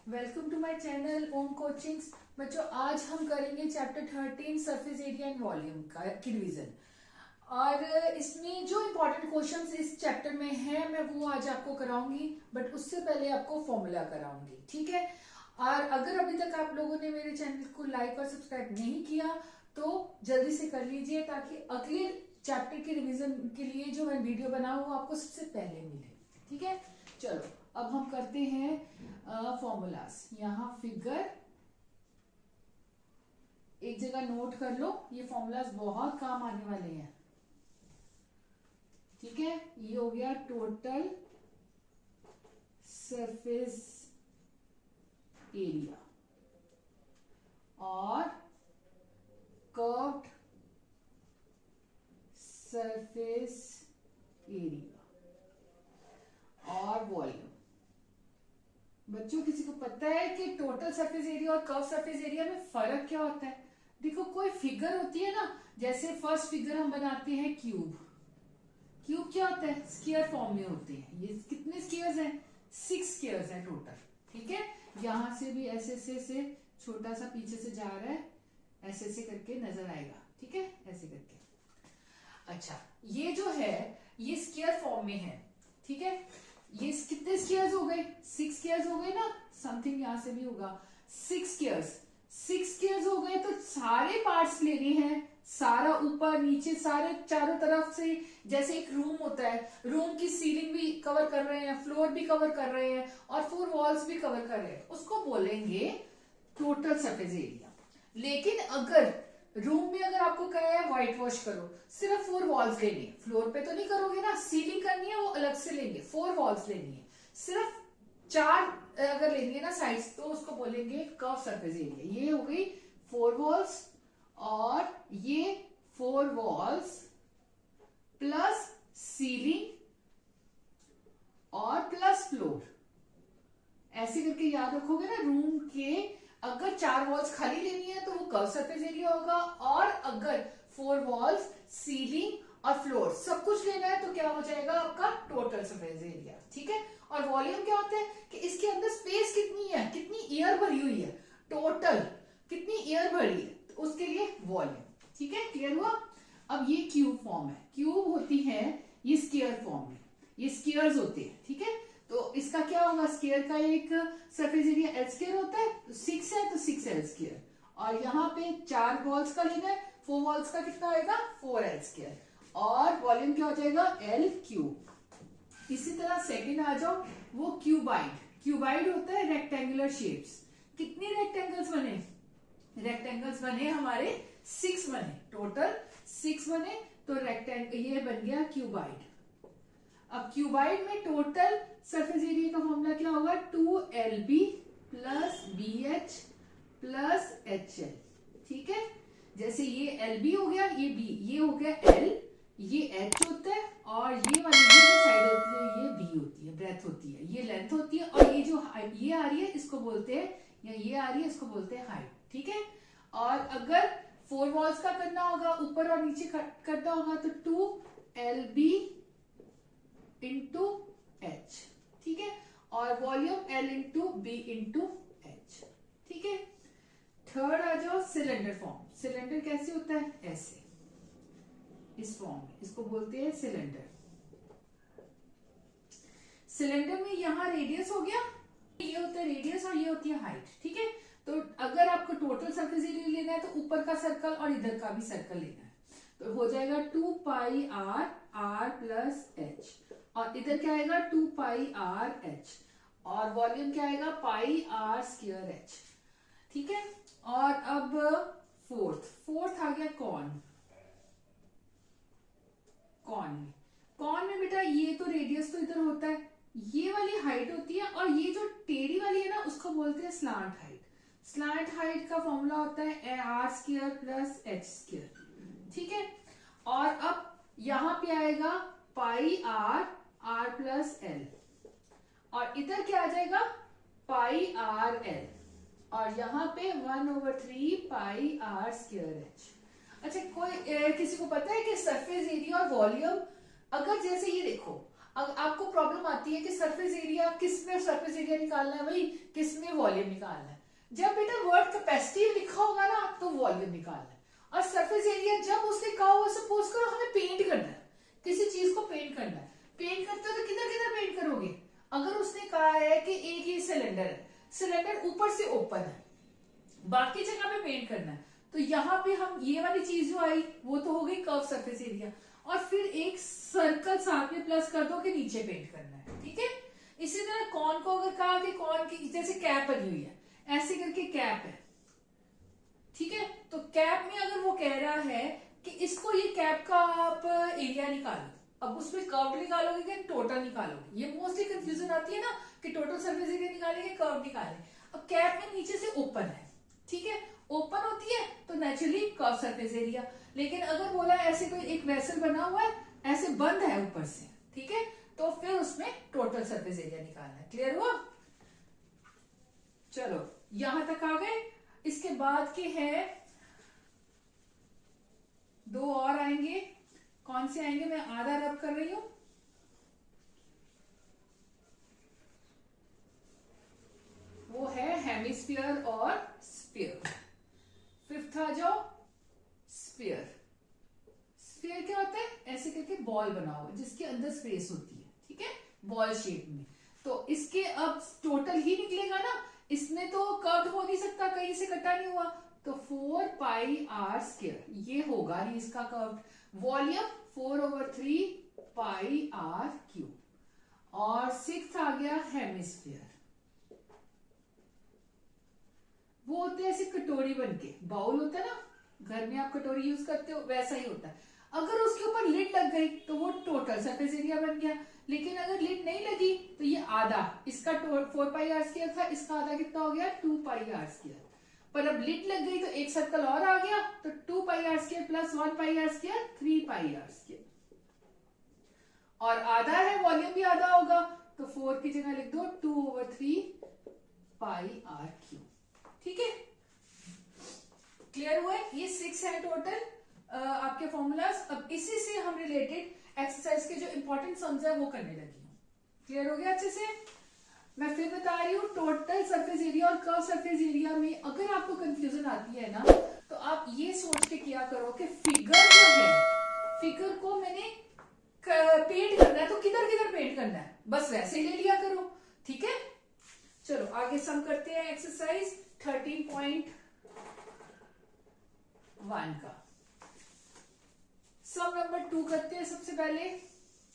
Welcome to my channel Om coachings. बच्चों, आज हम करेंगे chapter 13 surface area and volume की रिवीजन। और इसमें जो इम्पोर्टेंट क्वेश्चंस इस चैप्टर में है मैं वो आज आपको कराऊंगी, बट उससे पहले आपको फॉर्मूला कराऊंगी, ठीक है। और अगर अभी तक आप लोगों ने मेरे चैनल को लाइक और सब्सक्राइब नहीं किया तो जल्दी से कर लीजिए, ताकि अगले चैप्टर के रिवीजन के लिए जो मैं वीडियो बनाऊँ वो आपको सबसे पहले मिले, ठीक है। चलो अब हम करते हैं फॉर्मूलाज। यहाँ फिगर एक जगह नोट कर लो, ये फॉर्मूलाज बहुत काम आने वाले हैं, ठीक है। ये हो गया टोटल सरफेस एरिया और कर्व्ड सरफेस एरिया और वॉल्यूम। बच्चों, किसी को पता है कि टोटल सरफेस एरिया और कर्व सरफेस एरिया में फर्क क्या होता है? देखो, कोई फिगर होती है ना, जैसे फर्स्ट फिगर हम बनाते हैं क्यूब। क्यूब क्या होता है? स्क्वायर फॉर्म में होते हैं। ये कितने स्क्वायर्स हैं? 6 स्क्वायर्स हैं टोटल, ठीक है। यहां से भी ऐसे से छोटा सा पीछे से जा रहा है, ऐसे करके नजर आएगा, ठीक है, ऐसे करके। अच्छा, ये जो है ये स्क्वायर फॉर्म में है, ठीक है। ये कितने स्क्वायर्स हो गए? 6 स्क्वायर्स हो गए ना, समथिंग यहां से भी होगा 6 स्क्वायर्स हो गए। तो सारे पार्ट्स लेने हैं, सारा ऊपर नीचे सारे चारों तरफ से, जैसे एक रूम होता है, रूम की सीलिंग भी कवर कर रहे हैं, फ्लोर भी कवर कर रहे हैं और 4 वॉल्स भी कवर कर रहे हैं, उसको बोलेंगे टोटल सरफेस एरिया। लेकिन अगर रूम में अगर आपको कहा है व्हाइट वॉश करो, सिर्फ 4 वॉल्स लेनी है, फ्लोर पे तो नहीं करोगे ना, सीलिंग करनी है वो अलग से लेंगे, 4 वॉल्स लेनी है, सिर्फ 4 अगर लेनी है ना साइड्स, तो उसको बोलेंगे कर्व सरफेस एरिया। ये हो गई 4 वॉल्स और ये 4 वॉल्स प्लस सीलिंग और प्लस फ्लोर, ऐसे करके याद रखोगे ना। रूम के अगर 4 वॉल्स खाली लेनी है तो वो कर्व सरफेस एरिया होगा, और अगर 4 वॉल्स सीलिंग और फ्लोर सब कुछ लेना है तो क्या हो जाएगा आपका टोटल सरफेस एरिया, ठीक है। और वॉल्यूम क्या होता है कि इसके अंदर स्पेस कितनी है, कितनी एयर भरी हुई है, टोटल कितनी एयर भरी है, तो उसके लिए वॉल्यूम, ठीक है। क्लियर हुआ? अब ये क्यूब फॉर्म है, क्यूब होती है ये स्क्वायर फॉर्म में, ये स्क्वायर्स होते हैं, ठीक है। तो इसका क्या होगा? स्क्वायर का एक सरफेस एरिया एल स्क्वायर होता है, तो 6 है तो 6 एल स्क्वायर, और यहाँ पे 4 वॉल्स का लेना है, 4 वॉल्स का कितना आएगा? 4 एल स्क्वायर, और वॉल्यूम क्या हो जाएगा? L cube. इसी तरह सेकंड आ जाओ, वो क्यूबाइड। क्यूबाइड होता है रेक्टेंगुलर शेप्स। कितने रेक्टेंगल्स बने? रेक्टेंगल्स बने हमारे 6 बने, टोटल 6 बने, तो रेक्टेंगल ये बन गया क्यूबाइड। अब क्यूबाइड में टोटल सरफेस एरिया का फॉर्मूला क्या होगा? 2LB plus BH plus HL, ठीक है। जैसे ये LB हो गया, ये B, ये हो गया L, ये H होता है, और ये वाली जो साइड होती है ये B होती है, ब्रेथ होती है, ये लेंथ होती है, और ये जो ये आ रही है इसको बोलते हैं, या ये आ रही है इसको बोलते हैं हाइट, ठीक है। और अगर 4 वॉल्स का करना होगा, ऊपर और नीचे करना होगा, तो 2LB इंटू H, ठीक है, और volume L into B into H, ठीक है। थर्ड आ जाओ सिलेंडर फॉर्म। सिलेंडर कैसे होता है? ऐसे, इस फॉर्म में, इसको बोलते हैं सिलेंडर। सिलेंडर में यहाँ रेडियस हो गया, ये होता है रेडियस और ये होती है हाइट, ठीक है। तो अगर आपको टोटल सरफेस एरिया लेना है तो ऊपर का सर्कल और इधर का भी सर्कल लेना है, तो हो जाएगा 2 पाई r प्लस h, और इधर क्या आएगा? 2 पाई r h, और वॉल्यूम क्या आएगा? पाई r स्क्वायर h, ठीक है। और अब फोर्थ आ गया कॉन। कॉन में बेटा ये तो रेडियस तो इधर होता है, ये वाली हाइट होती है, और ये जो टेढ़ी वाली है ना उसको बोलते हैं स्लांट हाइट। स्लांट हाइट का फॉर्मूला होता है r square plus h square, ठीक है। और अब यहां पे आएगा पाई r प्लस l, और इधर क्या आ जाएगा? पाई r l, और यहाँ पे 1/3 पाई r स्क्वायर h। अच्छा, कोई किसी को पता है कि सरफेस एरिया और वॉल्यूम, अगर जैसे ये देखो, आपको प्रॉब्लम आती है कि सरफेस एरिया, किस में सरफेस एरिया निकालना है भाई, किस में वॉल्यूम निकालना है। जब बेटा वर्ड कैपेसिटी लिखा होगा ना तो वॉल्यूम निकालना है, और सरफेस एरिया जब उसने कहा हुआ, सपोज करो हमें पेंट करना है, किसी चीज को पेंट करना है, पेंट करते हो तो किधर किधर पेंट करोगे। अगर उसने कहा है कि एक ही सिलेंडर है, सिलेंडर ऊपर से ओपन है, बाकी जगह पे पेंट करना है, तो यहाँ पे हम ये वाली चीज जो आई वो तो हो गई कर्व सरफेस एरिया, और फिर एक सर्कल साथ में प्लस कर दो कि नीचे पेंट करना है, ठीक है। इसी तरह कॉन को अगर कहा कि कॉन की जैसे कैप बनी हुई है, ऐसे करके कैप है, ठीक है, तो कैप में अगर वो कह रहा है कि इसको, ये कैप का आप एरिया निकालो, अब उसमें कर्व निकालोगे कि टोटल निकालोगे, ये मोस्टली कंफ्यूजन आती है ना कि टोटल सरफेस एरिया निकालेंगे कर्व निकालें। अब कैप में नीचे से ओपन है, ठीक है, ओपन होती है तो नेचुरली कर्व सरफेस एरिया, लेकिन अगर बोला ऐसे कोई एक वेसल बना हुआ है, ऐसे बंद है ऊपर से, ठीक है, तो फिर उसमें टोटल सरफेस एरिया निकालना है। क्लियर हुआ? चलो यहां तक आ गए। इसके बाद के हैं दो और आएंगे, कौन से आएंगे, मैं आधा रब कर रही हूं। वो है हेमिस्फीयर और स्फीयर। फिफ्थ आ जाओ, स्फीयर। स्फीयर क्या होता है, ऐसे करके बॉल बना हुआ जिसके अंदर स्पेस होती है, ठीक है, बॉल शेप में। तो इसके अब टोटल ही निकलेगा ना, इसमें तो कट हो नहीं सकता, कहीं से कटा नहीं हुआ, तो 4 पाई आर स्क्वायर ये होगा नहीं इसका curve. Volume 4/3 pi r cube. और सिक्स्थ आ गया हेमिस्फीयर। वो होते हैं ऐसे कटोरी बनके, बाउल होता है ना, घर में आप कटोरी यूज करते हो, वैसा ही होता है। अगर उसके ऊपर लिड लग गई तो वो टोटल सरफेस एरिया बन गया, लेकिन अगर लिड नहीं लगी तो ये आधा, इसका 4 पाई आर स्क्वायर था, इसका आधा कितना हो गया 2 पाई आर स्क्वायर। पर अब लिड लग गई तो एक सर्कल और आ गया, तो 2 pi r square plus 1 pi r square 3 pi r square. और आधा है, वॉल्यूम भी आधा होगा, तो 4 की जगह लिख दो 2/3 पाई आर क्यूब, ठीक है। क्लियर हुआ? ये 6 है टोटल आपके फॉर्मूलाज। अब इसी से हम रिलेटेड एक्सरसाइज के जो इंपॉर्टेंट सम्स है वो करने लगी हूँ। क्लियर हो गया अच्छे से? मैं फिर बता रही हूँ, टोटल सरफेस एरिया और कर्व सरफेस एरिया में अगर आपको कंफ्यूजन आती है ना, तो आप ये सोच के किया करो कि फिगर जो है, फिगर को मैंने पेंट करना है तो किधर किधर पेंट करना है, बस वैसे ले लिया करो, ठीक है। चलो आगे सम करते हैं एक्सरसाइज 13.1 का। सम नंबर 2 करते हैं। सबसे पहले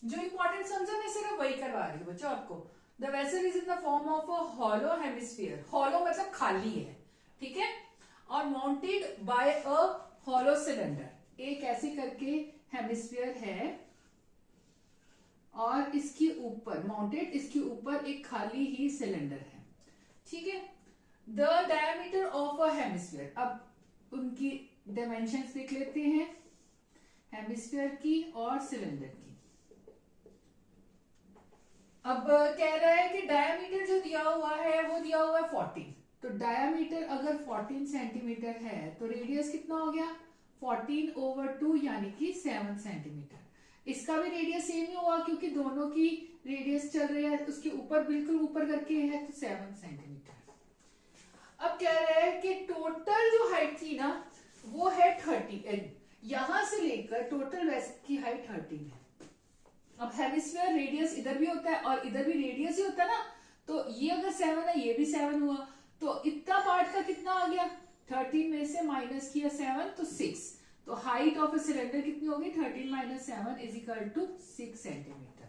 जो इंपॉर्टेंट सम्स है मैं सिर्फ वही करवा रही हूँ बच्चों आपको। The vessel is in the form of a hollow hemisphere. Hollow मतलब खाली है, ठीक है, और mounted by a hollow cylinder. एक ऐसे करके हेमिस्फीयर है और इसके ऊपर माउंटेड, इसके ऊपर एक खाली ही सिलेंडर है, ठीक है। The diameter of a hemisphere, अब उनकी डायमेंशंस देख लेते हैं, हेमिस्फीयर की और सिलेंडर की। अब कह रहा है कि डायमीटर जो दिया हुआ है वो दिया हुआ है 14, तो डायमीटर अगर 14 सेंटीमीटर है तो रेडियस कितना हो गया 14/2 यानी कि 7 सेंटीमीटर। इसका भी रेडियस सेम ही हुआ क्योंकि दोनों की रेडियस चल रही है, उसके ऊपर बिल्कुल ऊपर करके है तो 7 सेंटीमीटर। अब कह रहा है कि टोटल जो हाइट थी ना वो है 30, यहां से लेकर टोटल वेस्ट की हाइट 13 है। अब हेमिस्फीयर रेडियस इधर भी होता है और इधर भी रेडियस ही होता है ना, तो ये अगर 7 है ये भी 7 हुआ, तो इतना पार्ट का कितना आ गया 13 में से माइनस किया 7 तो 6, तो हाइट ऑफ ए सिलेंडर कितनी होगी 13 - 7 = 6 सेंटीमीटर।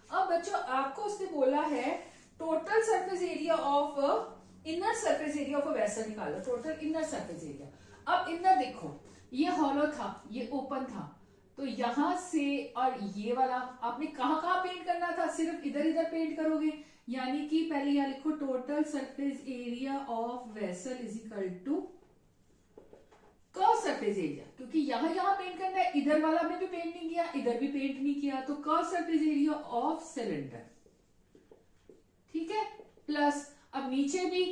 अब बच्चों आपको उसने बोला है total surface area of inner surface area of a vessel निकालो, टोटल इनर सरफेस एरिया। अब इनर देखो, ये हॉलो था, ये ओपन था, तो यहां से और ये वाला आपने कहां कहां पेंट करना था, सिर्फ इधर इधर पेंट करोगे, यानी कि पहले यहां लिखो total surface area of vessel = curve surface area, क्योंकि यहां यहां पेंट करना है, इधर वाला में भी पेंट नहीं किया, इधर भी पेंट नहीं किया, तो curve surface area of cylinder, ठीक है, प्लस अब नीचे भी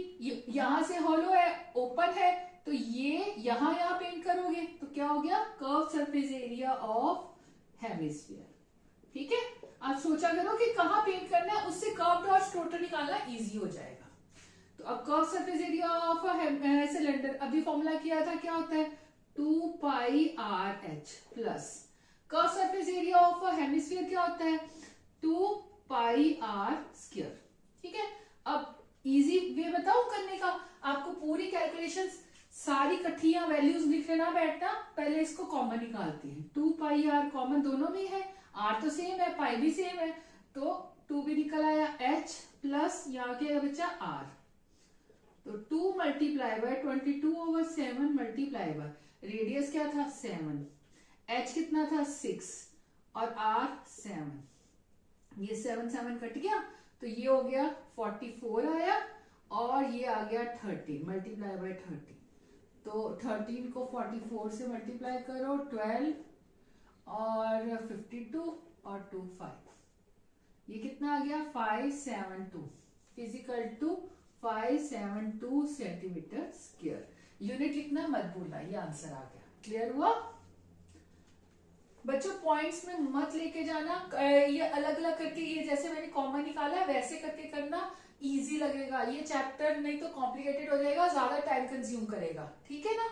यहां से हॉलो है, ओपन है, तो ये यहां पेंट करोगे तो क्या हो गया curve surface area of hemisphere, ठीक है। आप सोचा करो कि कहाँ पेंट करना है, उससे कर्व डॉट्स टोटल निकालना इजी हो जाएगा। तो अब curve surface area of cylinder, अभी फॉर्मूला किया था, क्या होता है 2 pi r h plus curve surface area of hemisphere क्या होता है 2 पाई आर स्क्वायर। ठीक है, अब इजी वे बताऊं करने का, आपको पूरी कैलकुलेशन सारी इकट्ठिया वैल्यूज लिखने ना बैठना, पहले इसको कॉमन निकालते हैं। 2 पाई आर कॉमन दोनों में है, आर तो सेम है, पाई भी सेम है, तो 2 भी निकल आया, एच प्लस यहाँ क्या बचा आर, तो 2 multiply by 22/7 multiply by radius क्या था 7, एच कितना था 6 और आर 7, ये 7 7 कट गया, तो ये हो गया 44 आया, और ये आ गया 13 मल्टीप्लाई बाय 13, तो 13 को 44 से मल्टीप्लाई करो 12 और 52 और 2 5, ये कितना आ गया 572 physical to 572 centimetre square. Unit लिखना मत भूलना, ये आंसर आ गया। क्लियर हुआ बच्चों? पॉइंट्स में मत लेके जाना, ये अलग अलग करके, ये जैसे मैंने कॉमन निकाला है वैसे करके करना, इजी लगेगा। ये चैप्टर नहीं तो कॉम्प्लिकेटेड हो जाएगा, ज्यादा टाइम कंज्यूम करेगा, ठीक है ना।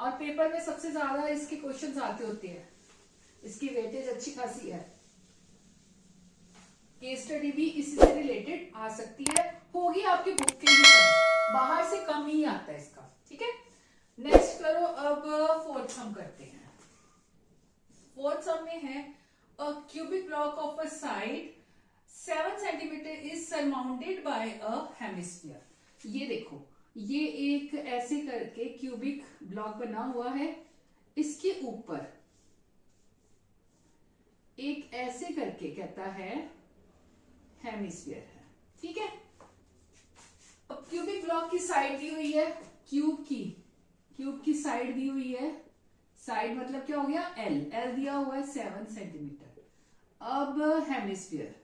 और पेपर में सबसे ज्यादा इसके क्वेश्चंस आते होते हैं, इसकी वेटेज अच्छी खासी है। केस स्टडी भी इसी से रिलेटेड आ सकती है, होगी आपकी बुक के ही कम, बाहर से कम ही आता है इसका। ठीक है, नेक्स्ट करो, अब फोर्थ सम करते हैं। फोर्थ सम में है a cubic block of a side 7 centimetre is surmounted by a hemisphere. ये देखो, ये एक ऐसे करके क्यूबिक ब्लॉक बना हुआ है, इसके ऊपर एक ऐसे करके कहता है हेमिस्फीयर है। ठीक है, अब क्यूबिक ब्लॉक की साइड दी हुई है, क्यूब की साइड दी हुई है, साइड मतलब क्या हो गया एल, एल दिया हुआ है 7 सेंटीमीटर। अब हेमिस्फीयर,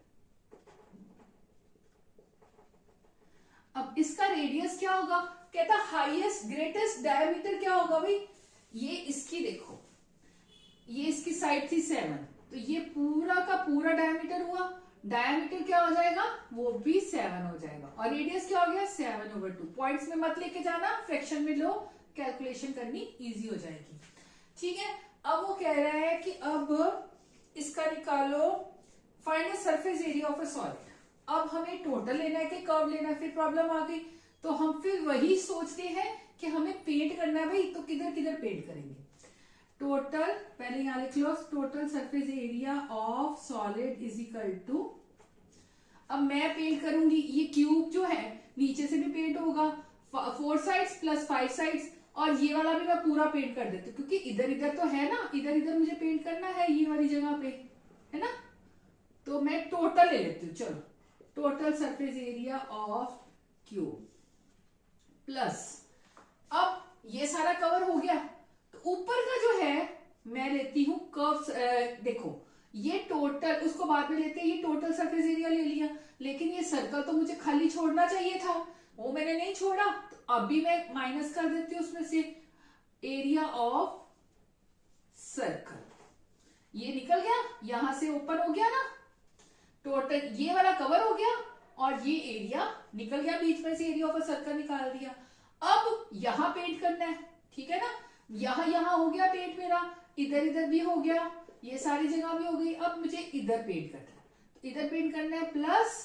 अब इसका रेडियस क्या होगा, कहता हाईएस्ट ग्रेटेस्ट डायमीटर क्या होगा भाई, ये इसकी देखो, ये इसकी साइड थी 7, तो ये पूरा का पूरा डायमीटर हुआ, डायमीटर क्या हो जाएगा वो भी 7 हो जाएगा, और रेडियस क्या हो गया 7/2। पॉइंट्स में मत लेके जाना, फ्रैक्शन में लो, कैलकुलेशन करनी इजी हो जाएगी। ठीक है, अब वो कह रहा है कि अब इसका निकालो, find the surface area of a solid. अब हमें टोटल लेना है कि कर्व लेना है, फिर प्रॉब्लम आ गई, तो हम फिर वही सोचते हैं कि हमें पेंट करना है भाई, तो किधर किधर पेंट करेंगे। टोटल, पहले यहां लिख लो, total surface area of solid is equal to, अब मैं पेंट करूंगी, ये क्यूब जो है नीचे से भी पेंट होगा, 4 साइड्स प्लस 5 साइड्स, और ये वाला भी मैं पूरा पेंट कर देती हूँ, क्योंकि इधर इधर तो है ना, इधर इधर मुझे पेंट करना है ये वाली जगह पे, है ना। तो मैं टोटल ले लेती हूँ, चलो total surface area of cube plus, अब ये सारा कवर हो गया, तो ऊपर का जो है मैं लेती हूँ कर्व, देखो ये टोटल, उसको बाद में लेते हैं, ये टोटल सरफेस एरिया ले लिया, लेकिन ये सर्कल तो मुझे खाली छोड़ना चाहिए था, वो मैंने नहीं छोड़ा, तो अभी मैं माइनस कर देती हूँ उसमें से एरिया ऑफ सर्कल, ये निकल गया, यहां से ओपन हो गया ना, टोटल ये वाला कवर हो गया, और ये एरिया निकल गया बीच में से, एरिया ऑफ अ सर्कल निकाल दिया। अब यहां पेंट करना है, ठीक है ना, यहां हो गया पेंट मेरा, इधर इधर भी हो गया, ये सारी जगह भी हो गई, अब मुझे इधर पेंट करना है, तो इधर पेंट करना है, plus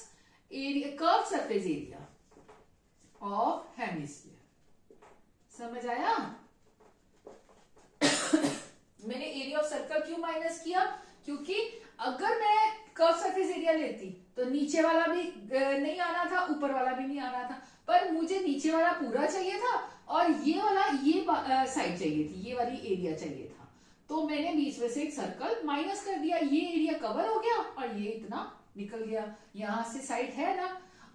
area curve surface area of hemisphere. समझ आया? मैंने एरिया ऑफ सर्कल क्यों माइनस किया, क्योंकि अगर मैं कर्व सरफेस एरिया लेती तो नीचे वाला भी नहीं आना था, ऊपर वाला भी नहीं आना था, पर मुझे नीचे वाला पूरा चाहिए था, और ये वाला ये साइड चाहिए थी, ये वाली एरिया चाहिए था, तो मैंने बीच में से एक सर्कल माइनस कर दिया, ये एरिया कवर हो गया और ये इतना निकल गया, यहां से साइड है ना।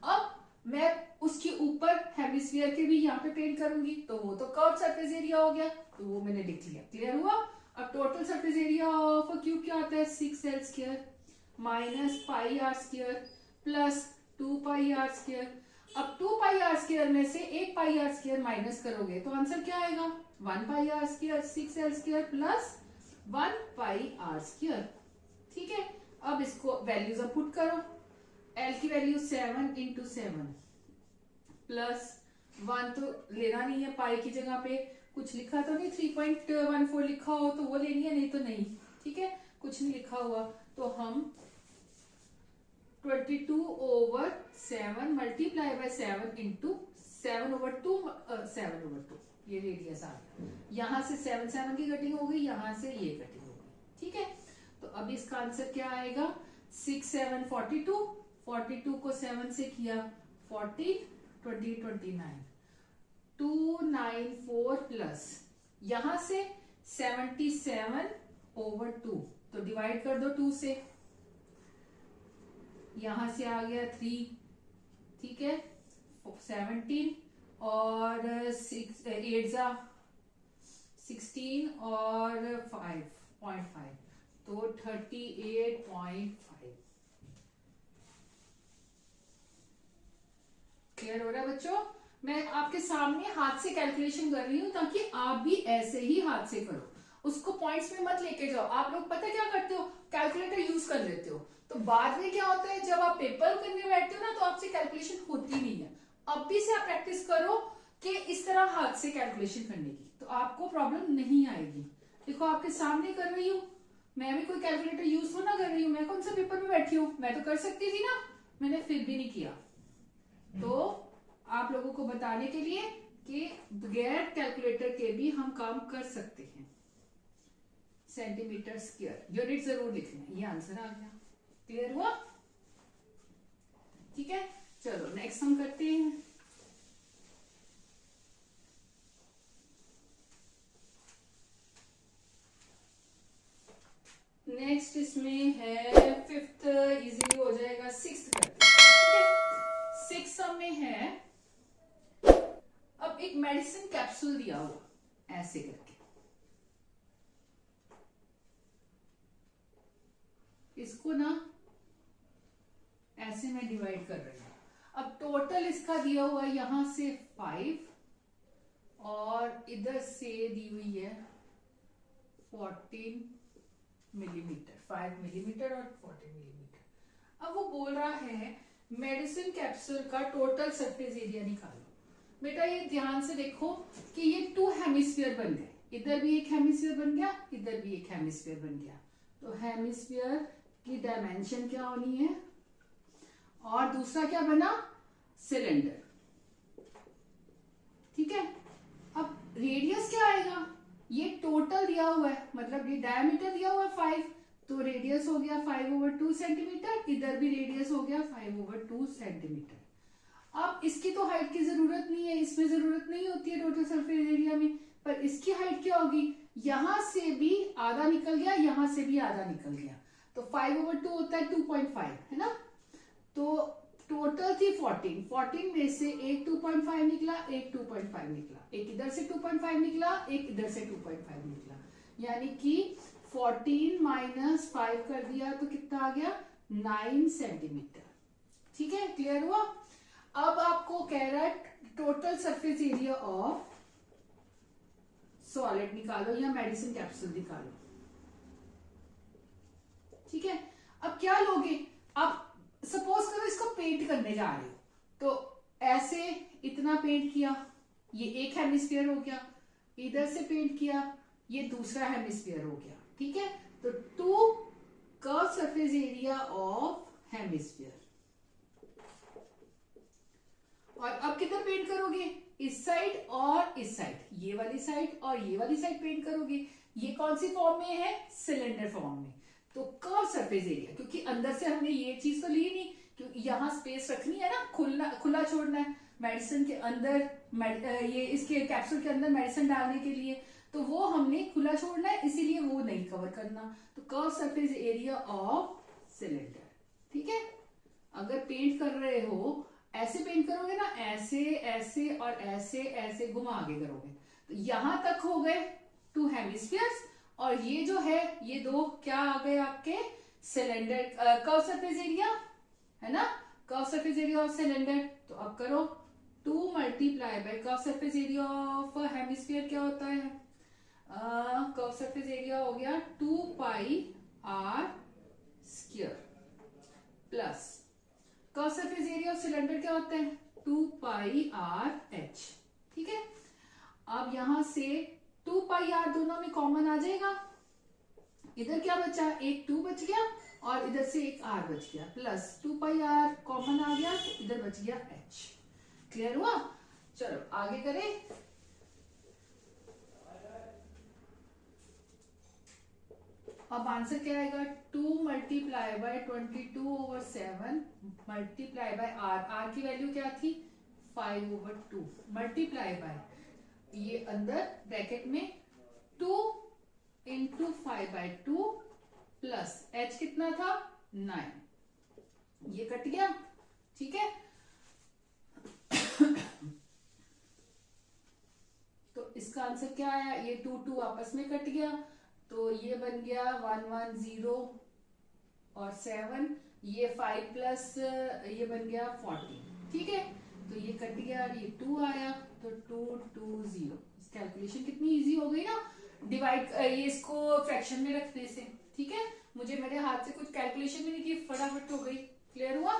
अब मैं उसके ऊपर हेमिस्फीयर के भी यहाँ पे पेंट करूंगी, तो वो तो कर्व सरफेस एरिया हो गया, तो वो मैंने लिख लिया। क्लियर हुआ? अब total surface area of cube क्या होता है 6l square minus pi r square plus 2 pi r square. अब 2 पाई आर स्क्वायर में से 1 पाई आर स्क्वायर माइनस करोगे तो आंसर क्या आएगा 1 pi r square 6l square plus 1 pi r square. ठीक है, अब इसको वैल्यूज अब पुट करो। एल की वैल्यू 7 इंटू 7 प्लस 1 तो लेना नहीं है, पाई की जगह पे कुछ लिखा तो नहीं, 3.14 लिखा हो तो वो लेनी है, नहीं तो नहीं। ठीक है, कुछ नहीं लिखा हुआ तो हम 22/7 मल्टीप्लाई बाय 7 इंटू 7/2 7/2 ये रेडियस आ गया। यहाँ से 7 की कटिंग हो गई, यहाँ से ये कटिंग हो गई। ठीक है, तो अब इसका आंसर क्या आएगा? 6 7 42, 42 को 7 से किया 40, 20 29, 294 प्लस यहां से 77/2 तो डिवाइड कर दो 2 से, यहां से आ गया 3। ठीक है, 17 और 6 8 16 और 5.5 तो 38.5। क्लियर हो रहा है बच्चों? मैं आपके सामने हाथ से कैलकुलेशन कर रही हूँ ताकि आप भी ऐसे ही हाथ से करो, उसको पॉइंट्स में मत लेके जाओ। आप लोग पता क्या करते हो, कैलकुलेटर यूज कर लेते हो, तो बाद में क्या होता है जब आप पेपर करने बैठते हो ना तो आपसे कैलकुलेशन होती नहीं है। अब भी से आप प्रैक्टिस करो कि इस तरह हाथ से कैलकुलेशन करने की, तो आपको प्रॉब्लम नहीं आएगी। देखो आपके सामने कर रही हूँ, मैं भी कोई कैलकुलेटर यूज तो ना कर रही हूँ, मैं कौन सा पेपर में बैठी हूँ, मैं तो कर सकती थी ना, मैंने फिर भी नहीं किया। तो आप लोगों को बताने के लिए कि बगैर कैलकुलेटर के भी हम काम कर सकते हैं। सेंटीमीटर स्क्वायर यूनिट जरूर लिखना, ये आंसर आ गया। क्लियर हुआ? ठीक है, चलो नेक्स्ट हम करते हैं। नेक्स्ट इसमें है फिफ्थ, इजी हो जाएगा। सिक्स्थ करते हैं। ठीक है, सिक्स्थ में है अब एक मेडिसिन कैप्सूल दिया हुआ ऐसे करके, इसको ना ऐसे मैं डिवाइड कर रही हूं। अब टोटल इसका दिया हुआ है यहां से 5 और इधर से दी हुई है 14 मिलीमीटर, 5 मिलीमीटर और 14 मिलीमीटर। अब वो बोल रहा है मेडिसिन कैप्सूल का टोटल सरफेस एरिया निकालो। बेटा ये ध्यान से देखो कि ये 2 हेमिस्फीयर बन गए, इधर भी एक हेमिस्फीयर बन गया, इधर भी एक हेमिस्फीयर बन गया। तो हेमिस्फीयर की डायमेंशन क्या होनी है, और दूसरा क्या बना, सिलेंडर। ठीक है, अब रेडियस क्या आएगा, ये टोटल दिया हुआ है, मतलब ये डायमीटर दिया हुआ है 5, तो रेडियस हो गया 5/2 सेंटीमीटर, इधर भी रेडियस हो गया 5/2 सेंटीमीटर। अब इसकी तो हाइट की जरूरत नहीं है, इसमें जरूरत नहीं होती है टोटल सरफेस एरिया में, पर इसकी हाइट क्या होगी, यहां से भी आधा निकल गया, यहां से भी आधा निकल गया, तो 5/2 होता है 2.5, है ना। तो टोटल थी 14 में से एक 2.5 निकला, एक 2.5 निकला, एक इधर से 2.5 निकला, एक इधर से 2.5 निकला, यानी कि 14 माइनस 5 कर दिया तो कितना आ गया, 9 सेंटीमीटर। ठीक है, क्लियर हुआ? अब आपको कह रहा है total surface area of solid निकालो या मेडिसिन कैप्सूल निकालो। ठीक है, अब क्या लोगे, आप सपोज करो इसको पेंट करने जा रहे हो, तो ऐसे इतना पेंट किया, ये एक हेमिस्फीयर हो गया, इधर से पेंट किया, ये दूसरा हेमिस्फीयर हो गया। ठीक है, तो 2 curve surface area of hemisphere. और अब किधर पेंट करोगे, इस साइड और इस साइड, ये वाली साइड और ये वाली साइड पेंट करोगे। ये कौन सी फॉर्म में है, सिलेंडर फॉर्म में। तो कर्व सरफेस एरिया, क्योंकि अंदर से हमने ये चीज तो ली नहीं, क्योंकि यहाँ स्पेस रखनी है ना, खुला छोड़ना है मेडिसिन के अंदर, ये इसके कैप्सूल के अंदर मेडिसिन डालने के लिए, तो वो हमने खुला छोड़ना है, इसीलिए वो नहीं कवर करना। तो curve surface area of cylinder. ठीक है, अगर पेंट कर रहे हो ऐसे पेंट करोगे ना, ऐसे ऐसे और ऐसे ऐसे घुमा के करोगे, तो यहां तक हो गए 2 हेमिस्फीयर्स, और ये जो है ये 2 क्या आ गए आपके, सिलेंडर कर्व सरफेस एरिया, है ना, curve surface area of cylinder. तो अब करो 2 multiply bye curve surface area of hemisphere, क्या होता है, कर्व सरफेस एरिया हो गया 2 पाई r square plus curve surface area of cylinder क्या होता है 2 पाई आर एच। ठीक है, अब यहां से 2 पाई आर दोनों में कॉमन आ जाएगा, इधर क्या बचा एक 2 बच गया और इधर से एक r बच गया, प्लस 2 पाई r कॉमन आ गया तो इधर बच गया h। क्लियर हुआ? चलो आगे करें। अब आंसर क्या आएगा 2 multiply by 22/7 multiply bye r की वैल्यू क्या थी 5/2 मल्टीप्लाई बाय ये अंदर ब्रैकेट में 2 इंटू 5/2 प्लस h कितना था 9, ये कट गया। ठीक है, तो इसका आंसर क्या आया, ये 2 आपस में कट गया तो ये बन गया 110 और 7, ये 5 प्लस ये बन गया 40। ठीक है, तो ये कट गया और ये 2 आया तो 220। कैलकुलेशन कितनी इजी हो गई ना, डिवाइड ये इसको फ्रैक्शन में रखने से। ठीक है, मुझे मेरे हाथ से कुछ कैलकुलेशन भी नहीं की, फटाफट हो गई। क्लियर हुआ?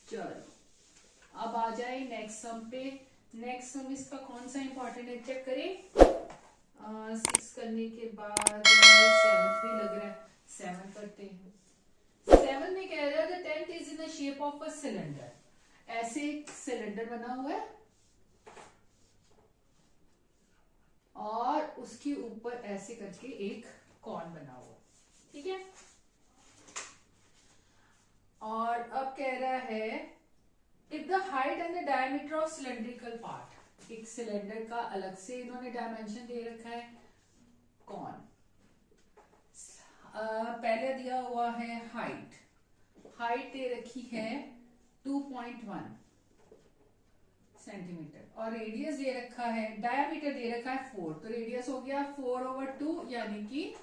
चलो अब आ जाए नेक्स्ट सम पे। नेक्स्ट सम इसका कौन सा इंपॉर्टेंट है चेक करें। 6 करने के बाद 7 भी लग रहा है, 7 करते हैं। 7 में कह रहा है the tent is in the shape of a cylinder. ऐसे एक सिलेंडर बना हुआ है और उसके ऊपर ऐसे करके एक कॉर्न बना हुआ। ठीक है, और अब कह रहा है if the height and the diameter of cylindrical part, एक सिलेंडर का अलग से इन्होंने डायमेंशन दे रखा है कौन। पहले दिया हुआ है हाइट, हाइट दे रखी है 2.1 सेंटीमीटर और रेडियस दे रखा है, डायमीटर दे रखा है 4, तो रेडियस हो गया 4/2 यानी कि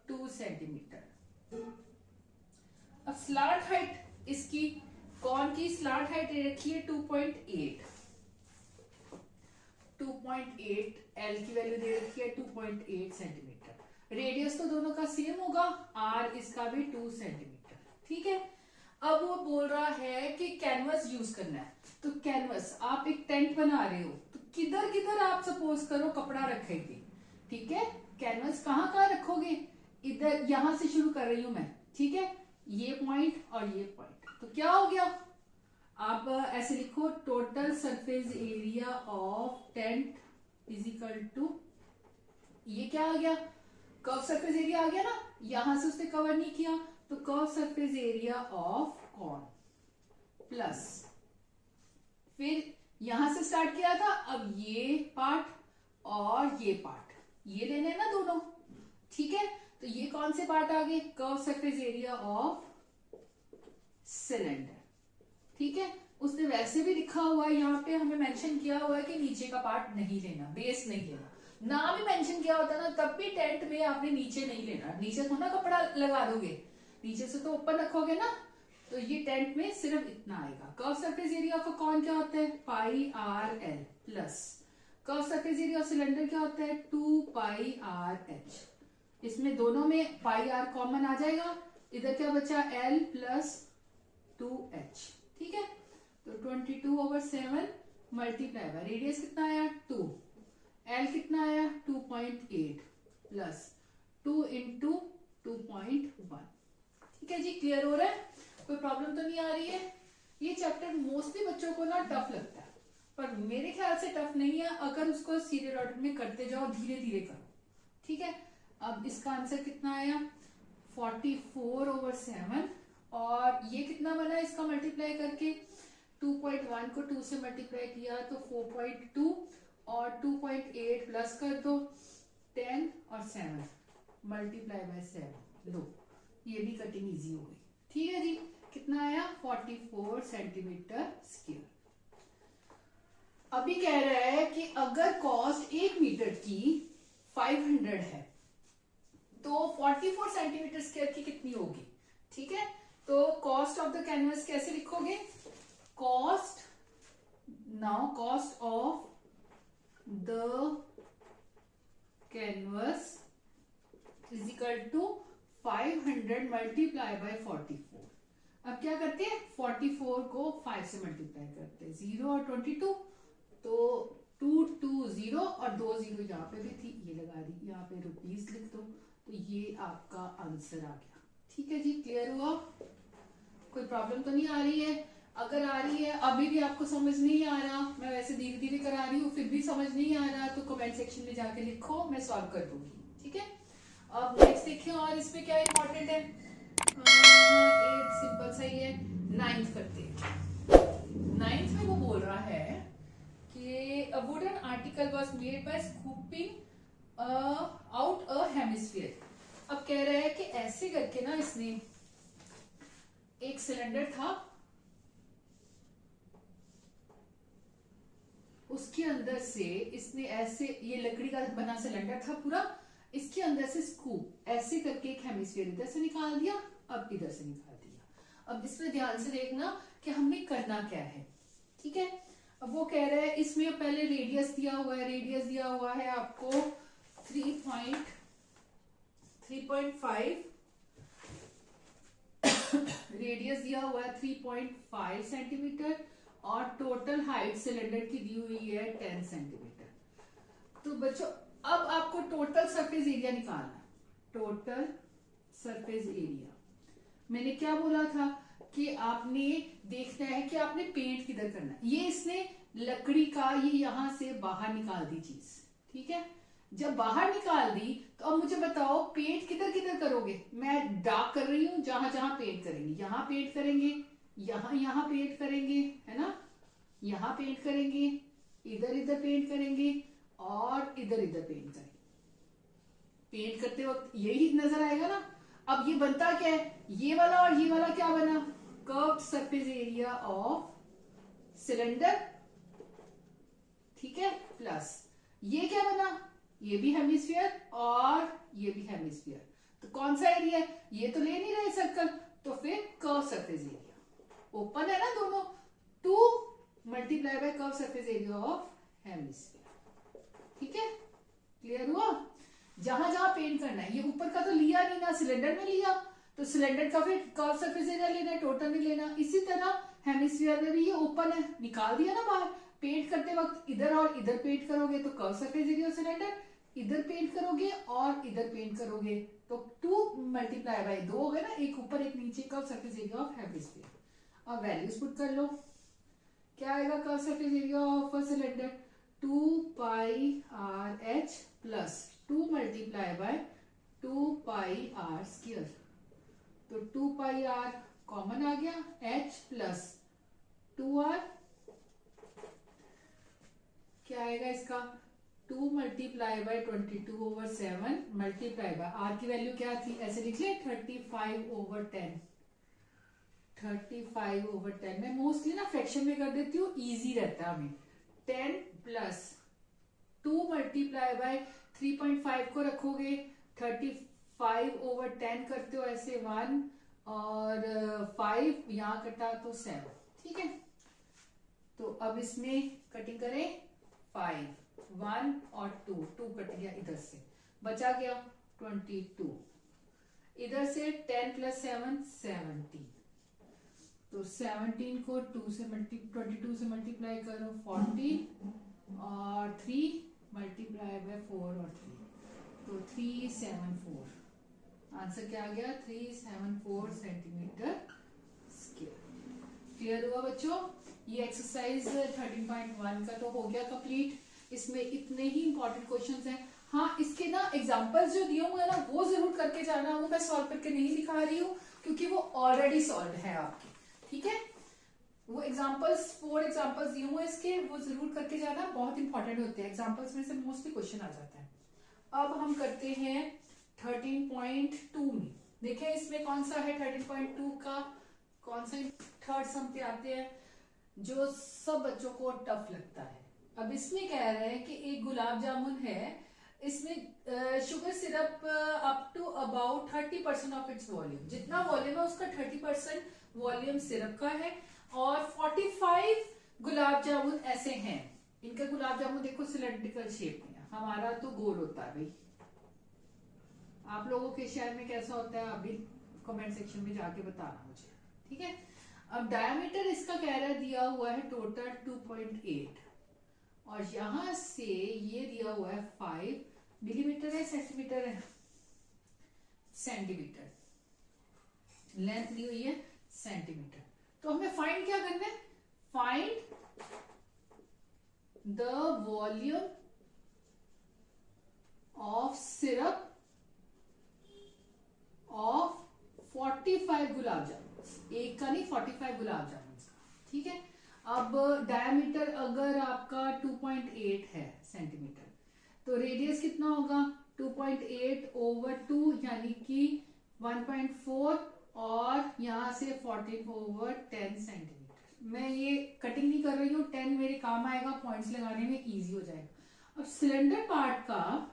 2 सेंटीमीटर। अब स्लांट हाइट इसकी कौन की स्लांट हाइट दे रखी है 2.8 एल की वैल्यू दे रखी है 2.8 सेंटीमीटर। रेडियस तो दोनों का सेम होगा, आर इसका भी 2 सेंटीमीटर। ठीक है, अब वो बोल रहा है कि कैनवस यूज करना है, तो कैनवस आप एक टेंट बना रहे हो तो किधर किधर आप सपोज करो कपड़ा रखेंगे। ठीक है, कैनवस कहाँ कहाँ रखोगे, इधर यहां से शुरू कर रही हूं मैं। ठीक है, ये पॉइंट और ये पॉइंट, तो क्या हो गया आप ऐसे लिखो total surface area of tent is equal to, ये क्या आ गया कर्व सरफेस एरिया आ गया ना, यहां से उसने कवर नहीं किया तो curve surface area of corn plus फिर यहां से स्टार्ट किया था, अब ये पार्ट और ये पार्ट ये लेने हैं ना दोनों। ठीक है, तो ये कौन से पार्ट आ गए curve surface area of cylinder. ठीक है, उसने वैसे भी लिखा हुआ है यहाँ पे, हमें मेंशन किया हुआ है कि नीचे का पार्ट नहीं लेना, बेस नहीं लेना। ना भी मेंशन किया होता ना तब भी टेंट में आपने नीचे नहीं लेना, नीचे थोड़ा कपड़ा लगा दोगे, नीचे से तो ऊपर रखोगे ना, तो ये टेंट में सिर्फ इतना आएगा। कर्व सरफेस एरिया ऑफ कौन क्या होता है pi r l plus curve surface area of cylinder क्या होता है 2 पाई आर एच। इसमें दोनों में पाई आर कॉमन आ जाएगा, इधर क्या बचा एल प्लस 2h। ठीक है, तो 22/7 मल्टीप्लाई बाय रेडियस कितना आया 2, एल कितना आया 2.8 प्लस 2 इंटू 2.1। ठीक है जी, क्लियर हो रहा है, कोई प्रॉब्लम तो नहीं आ रही है। ये चैप्टर मोस्टली बच्चों को ना टफ लगता है, पर मेरे ख्याल से टफ नहीं है अगर उसको सीरियल ऑर्डर में करते जाओ, धीरे धीरे करो। ठीक है, अब इसका आंसर कितना आया 44/7 और ये कितना बना इसका मल्टीप्लाई करके 2.1 को 2 से मल्टीप्लाई किया तो 4.2 और 2.8 प्लस कर दो 10 और 7 मल्टीप्लाई बाय 7, लो ये भी कटिंग इजी हो गई। ठीक है जी, कितना आया 44 सेंटीमीटर स्क्वायर। अभी कह रहा है कि अगर कॉस्ट 1 मीटर की 500 है तो 44 सेंटीमीटर स्क्वायर की कितनी होगी। ठीक है, तो कॉस्ट ऑफ द कैनवस कैसे लिखोगे, cost of the canvas is equal to 500 multiply by 44। क्या करते हैं, 44 को 5 से मल्टीप्लाई करते हैं, 0 और 22, तो 2 2 0 और 2 0 यहाँ पे भी थी, ये लगा दी, यहाँ पे रुपीस लिख दो, तो ये आपका आंसर आ गया। ठीक है जी, क्लियर हुआ? कोई प्रॉब्लम तो नहीं आ रही है? अगर आ रही है, अभी भी आपको समझ नहीं आ रहा, मैं वैसे धीरे धीरे करा रही हूँ, फिर भी समझ नहीं आ रहा, तो कमेंट सेक्शन में जाके लिखो, मैं सॉल्व कर दूंगी। ठीक है, अब नेक्स्ट देखिए, और इसमें क्या इंपॉर्टेंट है, एक सिंपल सा ही है, 9th करते हैं। 9th में वो बोल रहा है कि a wooden article was made by scooping out a hemisphere. अब कह रहा है कि ऐसे करके ना, इसने एक सिलेंडर था, उसके अंदर से इसने ऐसे, ये लकड़ी का बना सिलेंडर था पूरा, इसके अंदर से स्कूप ऐसे करके एक हेमिस्फीयर इधर से निकाल दिया, अब इधर से निकाल दिया। अब इसमें ध्यान से देखना कि हमने करना क्या है। ठीक है, अब वो कह रहा है, इसमें पहले रेडियस दिया हुआ है, रेडियस दिया हुआ है आपको 3.5 रेडियस दिया हुआ है 3.5 सेंटीमीटर, और टोटल हाइट सिलेंडर की दी हुई है 10 सेंटीमीटर। तो बच्चों, अब आपको टोटल सरफेस एरिया निकालना है। टोटल सरफेस एरिया, मैंने क्या बोला था कि आपने देखना है कि आपने पेंट किधर करना है। ये इसने लकड़ी का ये यहां से बाहर निकाल दी चीज। ठीक है, जब बाहर निकाल दी, तो अब मुझे बताओ पेंट किधर किधर करोगे। मैं डार्क कर रही हूं, जहां जहां पेंट करेंगे, यहां पेंट करेंगे, यहां पेंट करेंगे, है ना, यहां पेंट करेंगे, इधर इधर पेंट करेंगे, और इधर इधर पेंट करेंगे। पेंट करते वक्त यही नजर आएगा ना। अब ये बनता क्या है, ये वाला और ये वाला क्या बना, curved surface area of cylinder. ठीक है, प्लस ये क्या बना, ये भी हेमिस्फीयर और ये भी हेमिस्फीयर। तो कौन सा एरिया है, ये तो ले नहीं रहे सर्कल, तो फिर कर्व सरफेस एरिया, ओपन है ना दोनों, 2 multiply bye curve surface area of hemisphere. ठीक है, क्लियर हुआ? जहां जहां पेंट करना है, ये ऊपर का तो लिया नहीं ना, सिलेंडर में लिया, तो सिलेंडर का फिर कर्व सरफेस एरिया लेना है, टोटल नहीं लेना। इसी तरह हेमिस्फीयर में भी ये ओपन है, निकाल दिया ना बाहर। पेंट करते वक्त इधर और इधर पेंट करोगे तो कर्व सरफेस एरिया सिलेंडर, इधर पेंट करोगे और इधर पेंट करोगे तो 2 मल्टीप्लाई बाय 2 हो गए ना, एक ऊपर एक नीचे, curve surface area of hemisphere. अब वैल्यूज पुट कर लो, क्या आएगा curve surface area of cylinder, 2 pi r h plus 2 multiply by 2 pi r square. तो 2 पाई आर कॉमन आ गया, एच प्लस 2 आर, क्या आएगा इसका, 2 multiply by 22/7 multiply by r की वैल्यू क्या थी, ऐसे लिख ले 35/10। 35/10 मैं मोस्टली ना फ्रैक्शन में कर देती हूँ, इजी रहता है हमें। 10 प्लस 2 मल्टीप्लाई बाय 3.5 को रखोगे, 35/10 करते हो ऐसे 1, और 5 यहाँ कटा तो 7। ठीक है, तो अब इसमें कटिंग करें, 5 1 और 2 कट गया, इधर से बचा गया 22, इधर से 10 प्लस 7 17, तो 17 को 22 से मल्टीप्लाई करो 40, और 3 मल्टीप्लाई बाय 4 और 3, तो 374। आंसर क्या आ गया, 374 सेंटीमीटर स्क्वायर। क्लियर हुआ बच्चों? ये एक्सरसाइज 13.1 का तो हो गया कंप्लीट। इसमें इतने ही इंपॉर्टेंट क्वेश्चंस हैं। हाँ, इसके ना एग्जांपल्स जो दिए हुए हैं ना, वो जरूर करके जाना। वो मैं सॉल्व करके नहीं दिखा रही हूँ, क्योंकि वो ऑलरेडी सॉल्व है आपके। ठीक है, वो एग्जांपल्स 4 एग्जांपल्स दिए हुए इसके, वो जरूर करके जाना, बहुत इंपॉर्टेंट होते हैं। एग्जांपल्स में से मोस्टली क्वेश्चन आ जाता है। अब हम करते हैं 13.2 में। देखें इसमें कौन सा है 13.2 का, कौन सा थर्ड सम पे आते हैं, जो सब बच्चों को टफ लगता है। अब इसमें कह रहे हैं कि एक गुलाब जामुन है, इसमें sugar syrup up to about 30% of its volume, जितना वॉल्यूम है उसका 30% वॉल्यूम सिरप का है, और 45 गुलाब जामुन ऐसे हैं। इनका गुलाब जामुन देखो सिलेंड्रिकल शेप में है, हमारा तो गोल होता है भाई। आप लोगों के शहर में कैसा होता है, अभी कमेंट सेक्शन में जाके बताना मुझे। ठीक है, अब डायमीटर इसका कह रहा है दिया हुआ है टोटल 2.8 और यहां से ये दिया हुआ है 5 मिलीमीटर है, सेंटीमीटर है, सेंटीमीटर, लेंथ दी हुई है सेंटीमीटर। तो हमें फाइंड क्या करना है, find the volume of syrup of 45 gulab jamun, एक का नहीं 45 गुलाब जामुन का, ठीक है। अब डायमीटर अगर आपका 2.8 है सेंटीमीटर, तो रेडियस कितना होगा 2.8 ओवर 2 यानी कि 1.4 और यहां से 14 ओवर 10 सेंटीमीटर। मैं ये कटिंग नहीं कर रही हूँ, 10 मेरे काम आएगा, पॉइंट्स लगाने में इजी हो जाएगा। अब सिलेंडर पार्ट का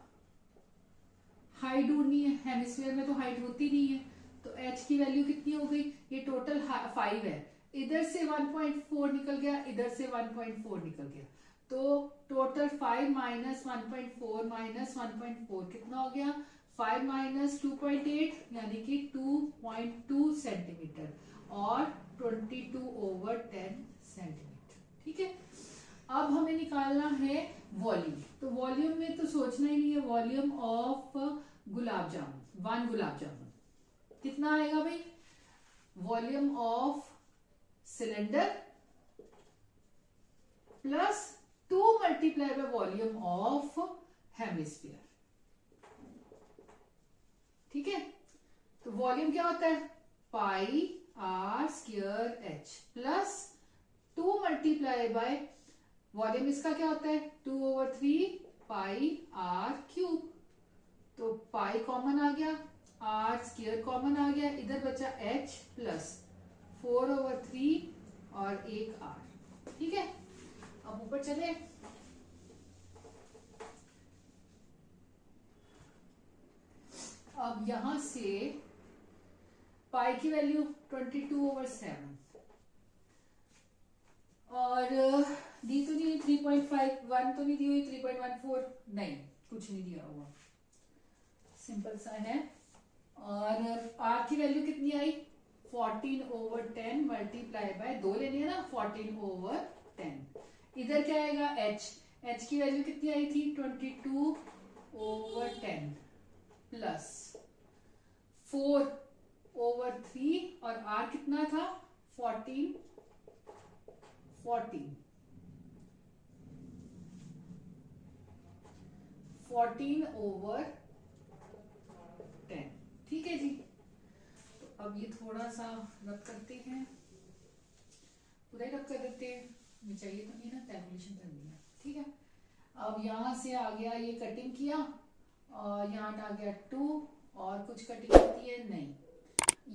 हाइट ढूंढनी है, हेमिस्फीयर में तो हाइट होती नहीं है, तो h की वैल्यू कितनी हो गई, ये टोटल 5 है, इधर से 1.4 निकल गया, इधर से 1.4 निकल गया, तो टोटल 5 माइनस 1.4 माइनस 1.4 कितना हो गया, 5 माइनस 2.8 यानी कि 2.2 सेंटीमीटर और 22 ओवर 10 सेंटीमीटर, ठीक है। अब हमें निकालना है वॉल्यूम, तो वॉल्यूम में तो सोचना ही नहीं है, वॉल्यूम ऑफ गुलाब जामुन, 1 गुलाब जामुन कितना आएगा भाई, volume of cylinder plus 2 multiply by volume of hemisphere, ठीक है। तो वॉल्यूम क्या होता है, pi r square h plus 2 multiply by volume इसका क्या होता है 2 ओवर 3 पाई आर क्यूब, तो पाई कॉमन आ गया, आर स्क्वायर कॉमन आ गया, इधर बचा एच प्लस 4 ओवर 3 और एक आर, ठीक है। अब ऊपर चले, अब यहां से पाई की वैल्यू 22 ओवर 7 और दी तो नहीं 3.5, 1 तो नहीं दी हुई, 3.14 नहीं, कुछ नहीं दिया हुआ, सिंपल सा है। और आर की वैल्यू कितनी आई 14 ओवर 10 मल्टीप्लाई बाय 2 लेनी है ना, 14 ओवर 10, इधर क्या आएगा एच, एच की वैल्यू कितनी आई थी 22 ओवर 10 प्लस 4 ओवर 3 और आर कितना था 14 ओवर 10, ठीक है जी। तो अब ये थोड़ा सा रब करते हैं, पूरा ही रब कर देते हैं, ये चाहिए तो नहीं ना, कैलकुलेशन करनी है, ठीक है। अब यहां से आ गया, ये कटिंग किया और यहाँ आ गया 2 और कुछ कटिंग होती है नहीं,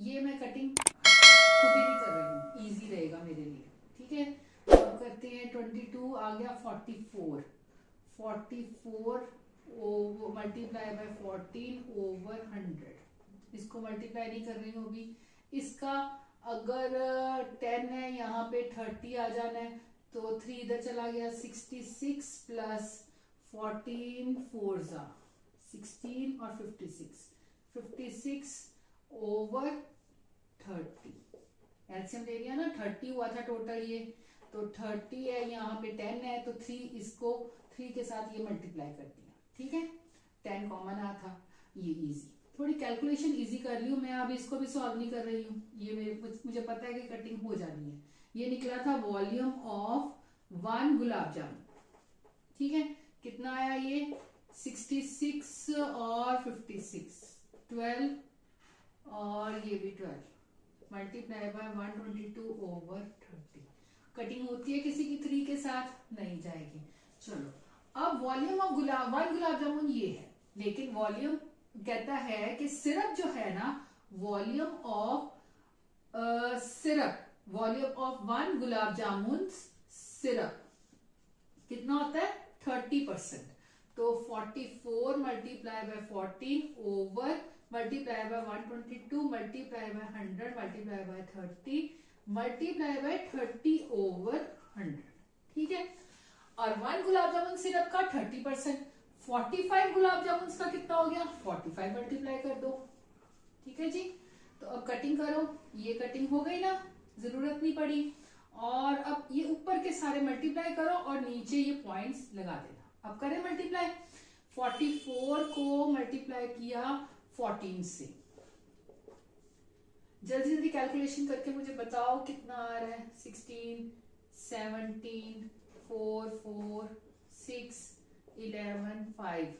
ये मैं कटिंग खुद ही नहीं कर रही हूँ, इजी रहेगा मेरे लिए, ठीक है। अब करते हैं 22 आ गया 44 मल्टीप्लाई बाय 14 ओवर 100, इसको मल्टीप्लाई नहीं कर रही हूँ अभी, इसका अगर 10 है यहाँ पे 30 आ जाना है, तो 3 इधर चला गया 66 प्लस 14 4 जा 16 और 56 ओवर 30, एलसीएम ले लिया ना, 30 हुआ था टोटल ये, तो 30 है, यहाँ पे 10 है, तो 3 इसको 3 के साथ ये मल्टीप्लाई कर दिया, ठीक है, 10 कॉमन आ था, ये इजी, थोड़ी कैलकुलेशन इजी कर ली हूँ मैं, अब इसको भी सॉल्व नहीं कर रही हूँ, ये मुझे पता है कि कटिंग हो जानी है। ये निकला था वॉल्यूम ऑफ 1 गुलाब जामुन, ठीक है, कितना आया ये 66 और 56 12 और ये भी 12 मल्टीप्लाई बाय 122 ओवर 30, कटिंग होती है किसी की 3 के साथ नहीं जाएगी। चलो अब वॉल्यूम ऑफ 1 गुलाब जामुन ये है, लेकिन वॉल्यूम कहता है कि सिरप जो है ना, volume of syrup, volume of 1 gulab jamun syrup कितना होता है 30%, तो 44 multiply by 14 over multiply by 122 multiply by 100 multiply by 30 multiply by 30 over 100, ठीक है। और 1 गुलाब जामुन सिरप का 30%, 45 गुलाब जामुन का कितना हो गया 45 मल्टीप्लाई कर दो, ठीक है जी। तो अब कटिंग करो, ये कटिंग हो गई ना, जरूरत नहीं पड़ी। और अब ये ऊपर के सारे मल्टीप्लाई करो और नीचे ये पॉइंट्स लगा देना। अब करें मल्टीप्लाई, 44 को मल्टीप्लाई किया 14 से। जल्दी जल्दी कैलकुलेशन करके मुझे बताओ कितना आ रहा है। 16, 17, 4, 4, 6, 11, 5,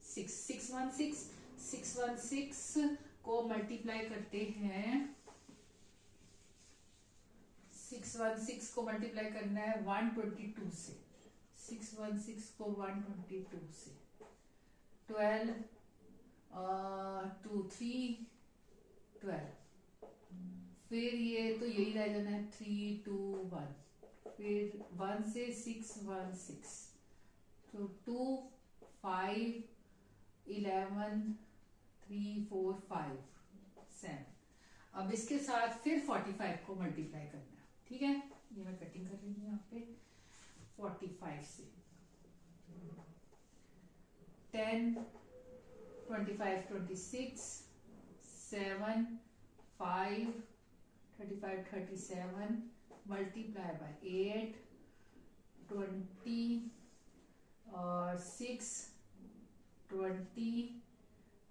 6, 616, 616 को मल्टीप्लाई करते हैं, 616 को मल्टीप्लाई करना है 122 से, 616 को 122 से, 12, 2, 3, 12, फिर ये तो यही रह जाना है 3, 2, 1, फिर 1 से 6, 1, 6, तो 2, 5, 11, 3, 4, 5, 7। अब इसके साथ फिर 45 को मल्टीप्लाई करना है, ठीक है। ये मैं कटिंग कर रही हूँ यहाँ पे 45 से, 10, 25, 26, 7, 5, 35, 37, multiply by 8, 20 और 6, 20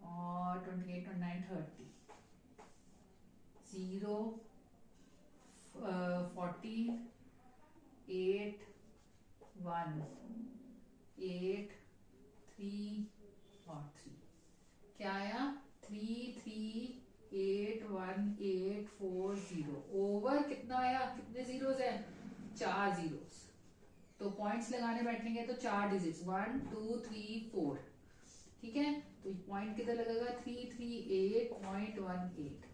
और 28, 29, 30, 0, 14, 8, 1, 8, 3 और 3, क्या आया 3, 3, 8, 1, 8, 4, 0, ओवर कितना आया, कितने जीरोस है, 4 जीरोस। तो पॉइंट्स लगाने बैठेंगे तो 4 डिजिट्स 1, 2, 3, 4, ठीक है। तो पॉइंट किधर लगेगा 338.18,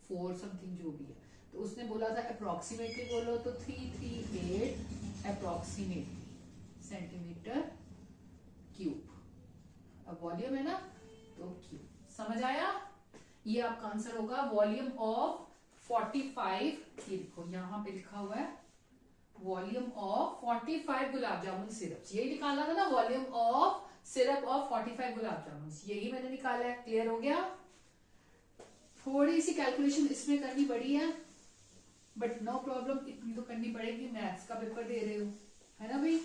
4 समथिंग जो भी है। तो उसने बोला था अप्रोक्सीमेटली बोलो, तो 338 अप्रोक्सीमेटली सेंटीमीटर क्यूब। अब वॉल्यूम है ना, तो क्यूब, समझ आया। ये आपका आंसर होगा वॉल्यूम ऑफ 45। ये देखो यहाँ पे लिखा हुआ है volume of 45 gulab jamun syrup, यही निकालना था ना, volume of syrup of 45 gulab jamun, यही मैंने निकाला है। क्लियर हो गया। थोड़ी सी कैलकुलेशन इसमें करनी पड़ी है, बट नो प्रॉब्लम, इतनी तो करनी पड़ेगी, मैथ्स का पेपर दे रहे हो, है ना भाई।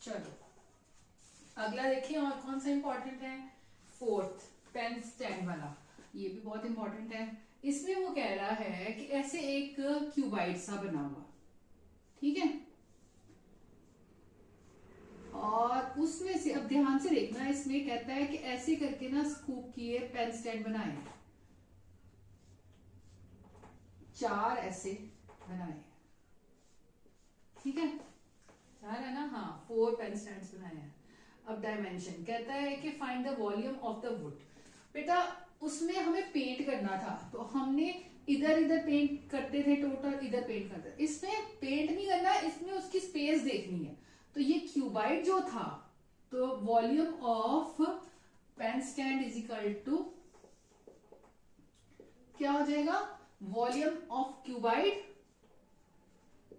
चलो अगला देखिए, और कौन सा इंपॉर्टेंट है, 4th पेन स्टैंड वाला, ये भी बहुत इंपॉर्टेंट है। इसमें वो कह रहा है कि ऐसे एक क्यूबाइड सा बना हुआ, ठीक है, और उसमें से अब ध्यान से देखना, इसमें कहता है कि ऐसे करके ना स्कूप किए पेन स्टैंड बनाए, 4 ऐसे बनाए, ठीक है, 4 है ना, हाँ 4 पेन स्टैंड्स बनाए हैं। अब डायमेंशन कहता है कि find the volume of the wood. बेटा उसमें हमें पेंट करना था, तो हमने इधर इधर पेंट करते थे, टोटल इधर पेंट करते थे, इसमें पेंट नहीं करना, इसमें उसकी स्पेस देखनी है। तो ये क्यूबाइड जो था, तो volume of pen stand is equal to क्या हो जाएगा, वॉल्यूम ऑफ क्यूबाइड,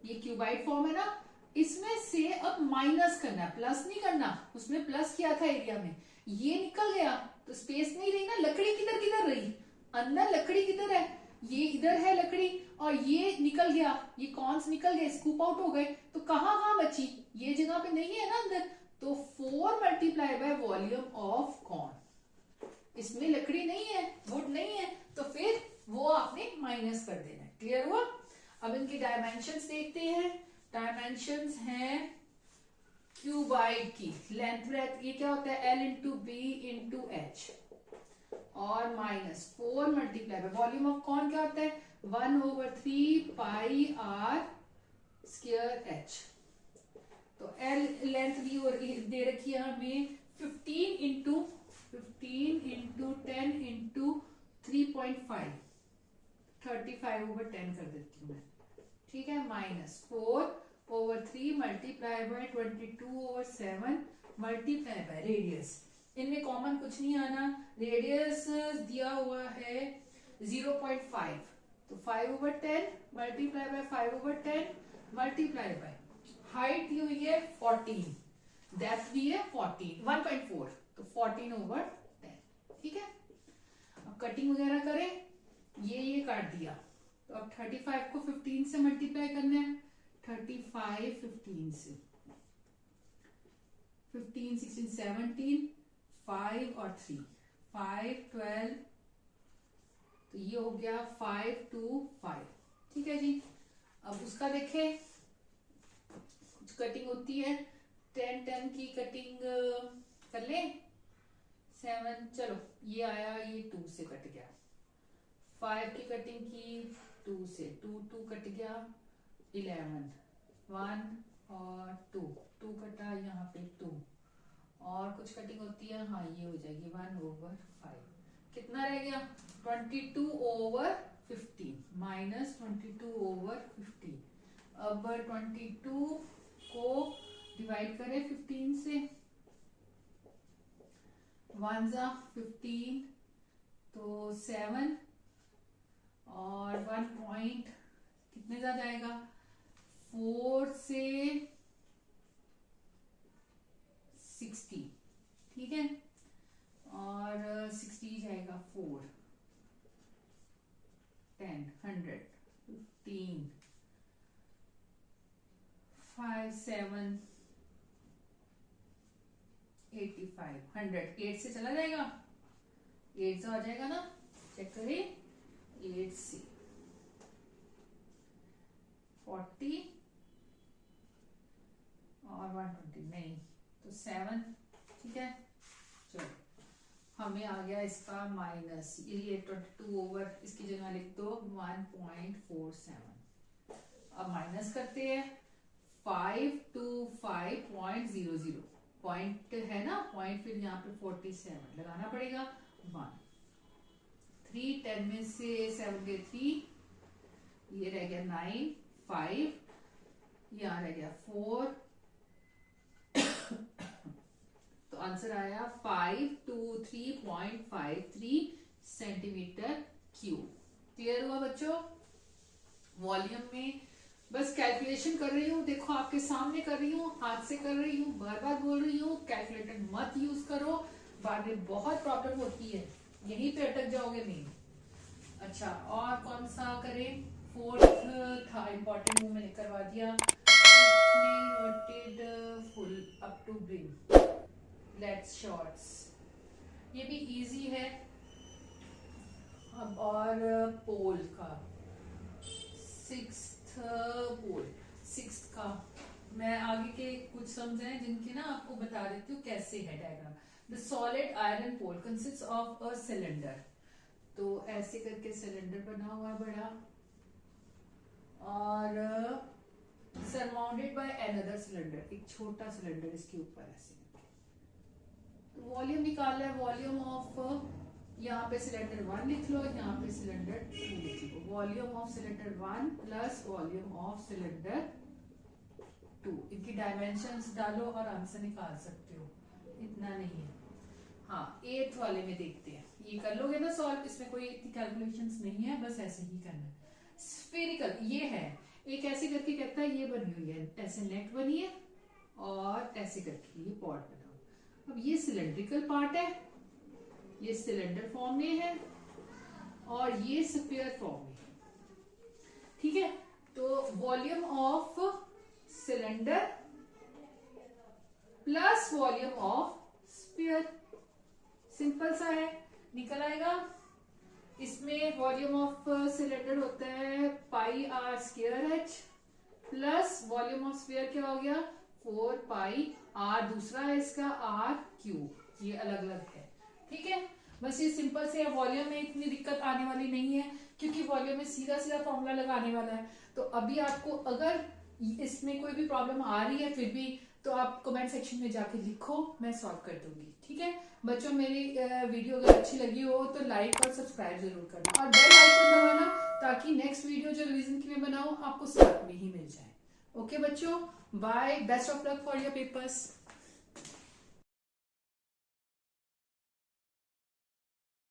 ये क्यूबाइड फॉर्म है ना, इसमें से अब माइनस करना है, प्लस नहीं करना, उसमें प्लस किया था एरिया में, ये निकल गया तो स्पेस नहीं रही ना, लकड़ी किधर किधर रही, अंदर लकड़ी किधर है, ये इधर है लकड़ी, और ये निकल गया, ये कॉन्स निकल गए, स्कूप आउट हो गए, तो कहाँ कहाँ बची, ये जगह पे नहीं है ना अंदर, तो 4 multiply by volume of corn, इसमें लकड़ी नहीं है, वुड नहीं है, तो फिर वो आपने माइनस कर देना है। क्लियर हुआ। अब इनकी डायमेंशंस देखते हैं। डायमेंशंस हैं क्यूबाइड की, लेंथ ब्रेथ, ये क्या होता है L into B into H, और minus 4 multiply by volume of cone क्या होता है 1/3 पाई आर स्क्वायर एच। तो L लेंथ दी और दे रखी है हमें 15 इंटू 10 इंटू 3.5, 35/10 कर देती हूँ मैं, ठीक है, minus 4/3 multiply by 22/7 multiply by radius. इनमें कॉमन कुछ नहीं आना, रेडियस दिया हुआ है 0.5, तो 5/10 multiply by 5/10 multiply by height दी हुई है 14, डेप्थ दी है 1.4, तो 14/10, ठीक है। अब कटिंग वगैरह करें, ये काट दिया, तो अब 35 को 15 से मल्टीप्लाई करना है, 35 15 से, 15 16 17, 5 और 3, 5 12, तो ये हो गया 5 2 5। ठीक है जी। अब उसका देखें, कुछ कटिंग होती है, 10 10 की कटिंग कर ले, 7, चलो ये आया, ये 2 से कट गया, 5 की कटिंग की 2 से, 2 2 कट गया, 11, 1 और 2 2 कटा, यहाँ पे 2 और कुछ कटिंग होती है, हाँ ये हो जाएगी 1/5, कितना रह गया 22/15 माइनस 22/15। अब 22 को डिवाइड करें 15 से, 1 जा 15, तो 7 और 1 पॉइंट कितने जा जाएगा, 4 से 60, ठीक है, और 60 जाएगा 4, 10 100 15 5 7 85 100, 8 से चला जाएगा, 8 से आ जाएगा ना, चेक करें, 8 से 40 और 120 नहीं तो 7, ठीक है। चलो हमें आ गया इसका माइनस, ये 22 ओवर, इसकी जगह लिख दो 1.47। अब माइनस करते हैं, 525.00, पॉइंट है ना, पॉइंट फिर यहाँ पे 47 लगाना पड़ेगा, 1 3 10 में से 7 गए 3, ये रह गया 9 5, यहाँ रह गया 4, तो आंसर आया 523.53 सेंटीमीटर क्यूब। क्लियर हुआ बच्चों? वॉल्यूम में बस कैलकुलेशन कर रही हूँ, देखो आपके सामने कर रही हूँ, हाथ से कर रही हूँ, बार बार बोल रही हूँ, कैलकुलेटर मत यूज करो, बाद में बहुत प्रॉब्लम होती है, यहीं पे अटक जाओगे नहीं। अच्छा और कौन सा करें, 4th था इम्पोर्टेंट, वो मैंने करवा दिया, full up to bring let's shorts, ये भी इजी है। अब और पोल का 6th पोल, 6th का मैं आगे के कुछ समझे हैं जिनके ना आपको बता देती हूँ कैसे है diagram. The solid iron pole consist of a cylinder, तो ऐसे करके सिलेंडर बना हुआ है बड़ा, और सरमाउंडेड बाय अनदर सिलेंडर, एक छोटा सिलेंडर इसके ऊपर ऐसे। तो वॉल्यूम निकालना है, वॉल्यूम ऑफ, यहाँ पे सिलेंडर 1 लिख लो, यहाँ पे सिलेंडर 2 लिख लो, volume of cylinder 1 plus volume of cylinder 2, इनकी डायमेंशंस डालो और आंसर निकाल सकते हो, इतना नहीं है। हाँ 8th वाले में देखते हैं, ये कर लोगे ना सॉल्व, इसमें कोई इतनी कैलकुलेशंस नहीं है, बस ऐसे ही करना है। स्फेरिकल ये है, एक ऐसे करके कहता है ये बनी हुई है, ऐसे नेट बनी है और ऐसे करके ये पॉट बना हुआ। अब ये सिलेंड्रिकल पार्ट है, ये सिलेंडर फॉर्म में है और ये स्फीयर फॉर्म में है, ठीक है। तो volume of cylinder plus volume of sphere, simple सा है, निकल आएगा। इसमें वॉल्यूम ऑफ सिलेंडर होता है pi r square h, plus volume of sphere क्या हो गया 4 पाई आर, दूसरा है इसका आर क्यूब, ये अलग अलग है, ठीक है। बस ये सिंपल से, वॉल्यूम में इतनी दिक्कत आने वाली नहीं है क्योंकि वॉल्यूम में सीधा सीधा फॉर्मूला लगाने वाला है। तो अभी आपको अगर इसमें कोई भी प्रॉब्लम आ रही है फिर भी, तो आप कमेंट सेक्शन में जाके लिखो, मैं सॉल्व कर दूंगी, ठीक है। बच्चों मेरी वीडियो अगर अच्छी लगी हो तो लाइक और सब्सक्राइब जरूर करना और बेल आइकन दबाना, ताकि नेक्स्ट वीडियो जो रिवीजन की मैं बनाऊं आपको साथ में ही मिल जाए। ओके बच्चों, bye, best of luck for your papers.